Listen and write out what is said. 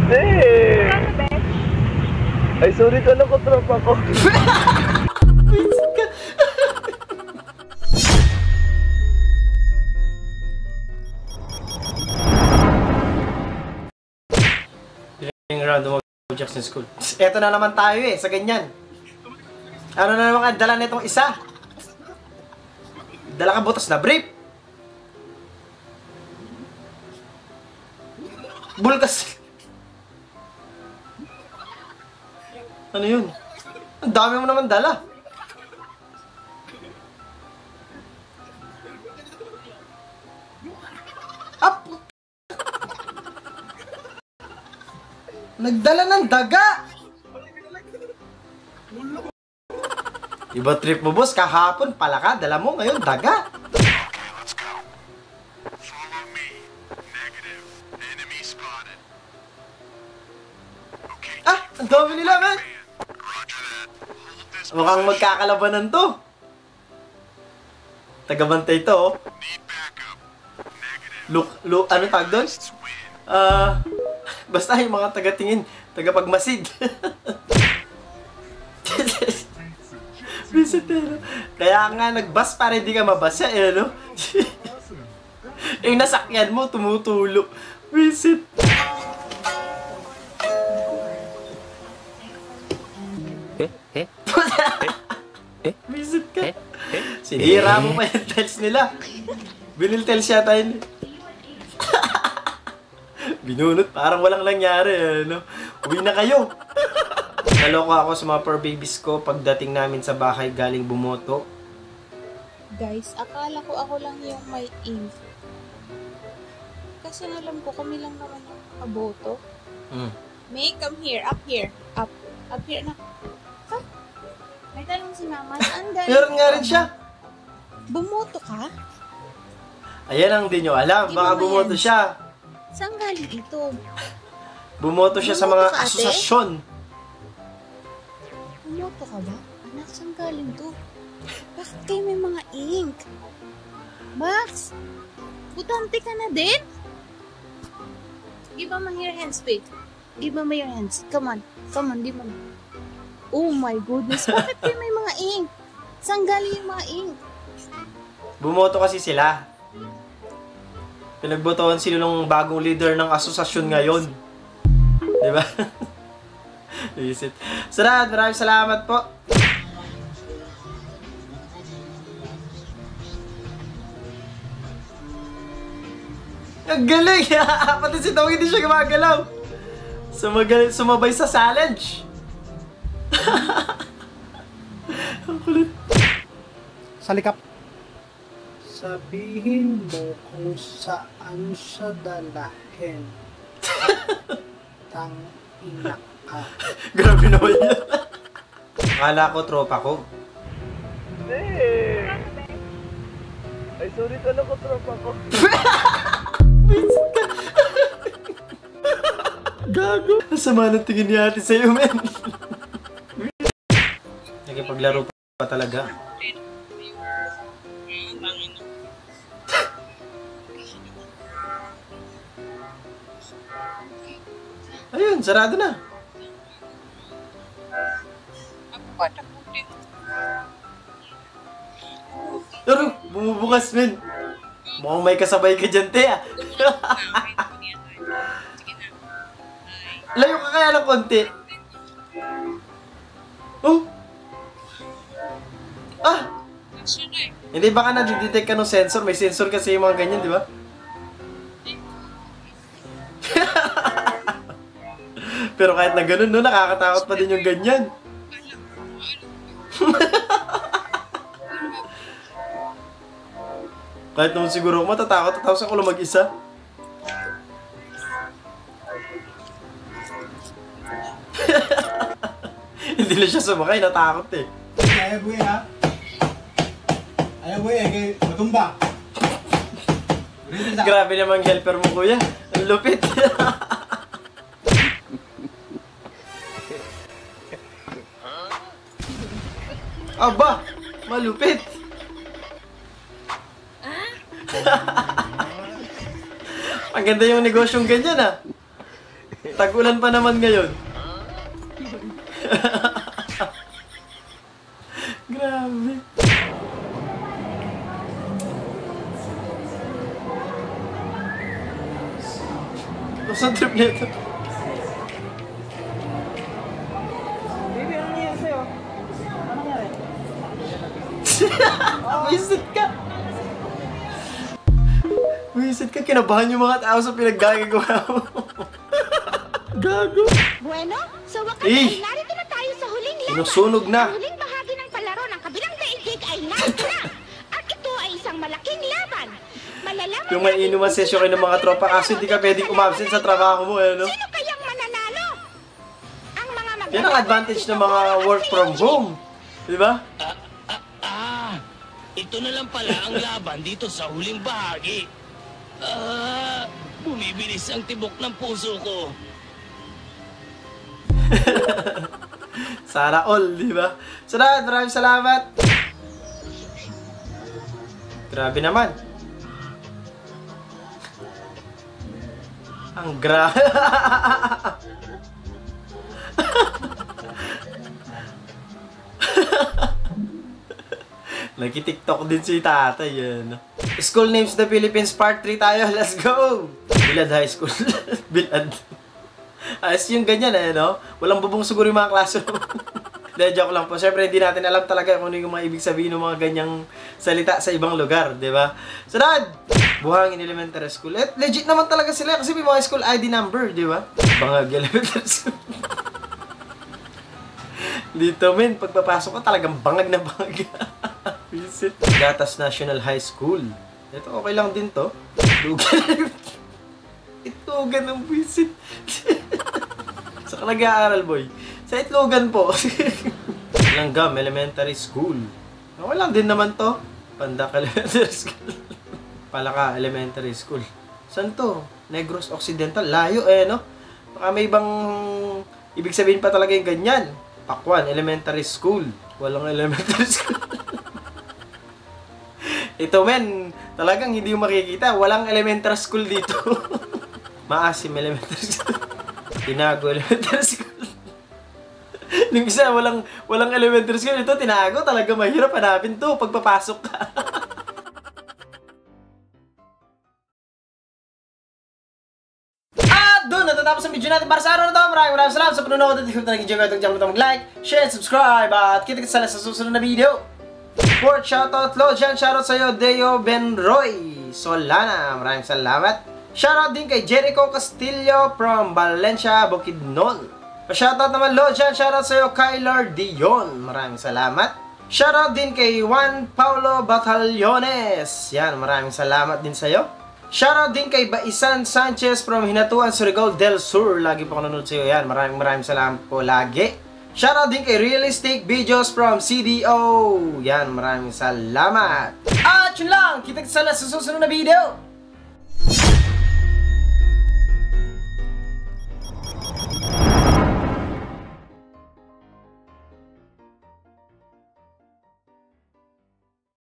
Eh! Ay, sorry ka lang ko, tropa ko. Yung random Jackson School. Eto na naman tayo sa ganyan. Ano na naman ang dala nitong isa? Dala ka butas na brief. Bulkas. Ano yun? Ang dami mo naman dala. Up! Nagdala ng daga! Iba trip mo, boss. Kahapon pala ka. Dala mo ngayon daga. Ah! Ang dami nila, man! Mukhang magkakalabanan to. Tagabantay to, oh. Look, ano tag doon? Basta yung mga tagatingin, tagapagmasid. Bisitero. Kaya nga nagbas para hindi ka mabasa, no? Yung nasakyan mo, tumutulo. Visit. Visit ka. Sinira mo pa yung tiles nila. Binil-tiles yata yun. Binunot, parang walang nangyari, no? Uwi na kayo. Naloko ako sa mga fur babies ko pagdating namin sa bahay galing bumoto. Guys, akala ko ako lang yung may ink. Kasi alam ko kami lang naman yung kaboto. May, come here, up here. Up here na. Ha? May tanong si mama, saan galing? Meron nga rin siya. Bumoto ka? Ayan ang di nyo alam, baka bumoto siya. Saan galing ito? Bumoto siya sa mga asosasyon. Bumoto ka ba? Anak, saan galing to? Bakit kayo may mga ink? Max, butante ka na din? Give me your hands, Pete. Give me your hands. Come on, give me. Oh my goodness, bakit kayo may mga ink? Saan galing yung mga ink? Bumoto kasi sila. Pinagbotohan sila ng bagong leader ng asosasyon ngayon. Diba? Visit. Sarad, maraming salamat po. Ang galing! Pati si Tong hindi siya gumagalaw. Sumabay sa challenge. Ang kulit. Salikap. Sabihin mo kung saan siya dalahin. Tang ina ka. Grabe naman yan. Akala ko tropa ko. Eh! Ay, sorry ka lang ko, tropa ko. Gago. Sama ng tingin ni ate sa'yo, men. Nakipaglaro pa talaga. Ayun, sarado na. Pero, bumubukas, men. Mukhang may kasabay ka dyan, te, ah. Layo ka kaya ng konti. Oh! Ah! Hindi baka nadidetect ka ng sensor? May sensor kasi yung mga ganyan, di ba? Pero kahit na ganun, no, nakakatakot pa din yung ganyan. Kahit naman siguro ako matatakot, tapos ako lang mag-isa. Hindi na siya sumakay, natakot eh. Ayaw buhay ha? Ayaw buhay kay matumba. Grabe namang helper mo, kuya. Ang lupit. Aba, malupit. Ang ganda yung negosyong ganyan, ah. Tag-ulan pa naman ngayon. Grabe. Saan trip nito? Baby, ano nangyari sa'yo? Ano nangyari? Wisit ka! Wisit ka, kinabahan yung mga tao sa pinaggagawa mo. Gago! Bueno, sa wakas Eh! ay narito na tayo sa huling laban. Sinusunog na. Ang huling bahagi ng palaro ng kabilang daigdig ay narito na. At ito ay isang malaking laban. Malalaman Yung may natin inuman kung session kayo ng mga sino tropa ang kasi hindi ka pwedeng umabsent sa trabaho mo, eh, no? Sino kayang mananalo? Ang mga Yan ang advantage ng mga work from home. Di ba? Ito na lang pala ang laban dito sa huling bahagi. Bumibilis ang tibok ng puso ko. Sana all, di ba? Salamat, maraming salamat. Grabe naman. Ang grabe. Nagki-TikTok din si tatay, yan. School Names the Philippines Part 3 tayo. Let's go! Bilad High School. Bilad. Ayos yung ganyan, eh, no? Walang bubong siguro yung mga classroom. De, joke lang po. Siyempre, hindi natin alam talaga kung ano yung mga ibig sabihin ng mga ganyang salita sa ibang lugar, di ba? Sunod! Buhangin Elementary School. Legit naman talaga sila kasi may mga school ID number, di ba? Bangag Elementary School. Dito, men, pagpapasok ko talagang bangag na bangag. Visit. Gatas National High School. Ito, okay lang din to. Lugan. Itlogan ng visit. Sa nag-aaral, boy. Sa Itlogan po. Langgam Elementary School. Okay lang din naman to. Pandak Elementary School. Palaka Elementary School. Saan to? Negros Occidental. Layo, eh, no? Baka may ibang ibig sabihin pa talaga yung ganyan. Pakwan Elementary School. Walang elementary school. Ito, men, talagang hindi mo makikita. Walang elementary school dito. Maasim Elementary School. Tinago Elementary School. Nung isa, walang elementary school. Ito, Tinago. Talaga mahirap hanapin to pagpapasok ka. At doon, natatapos ang video natin para sa araw na ito. Maraming salamat sa panonood. At kung nag-enjoy kayo, huwag kang mag-like, share, subscribe. At kita-kita sa susunod na video. Sport shoutout Lojan, shoutout sa'yo Deo Benroy Solana, maraming salamat. Shoutout din kay Jericho Castillo from Valencia, Bukidnon. Shoutout naman Lojan, shoutout sa'yo Kyler Dion, maraming salamat. Shoutout din kay Juan Paulo Batallones, yan, maraming salamat din sa'yo. Shoutout din kay Baisan Sanchez from Hinatuan, Surigao del Sur, lagi po ako nanonood sa'yo, yan, maraming salamat po lagi. Shoutout din kay Realistic Videos from CDO. Yan, maraming salamat. At yun lang, kita sa susunod na video.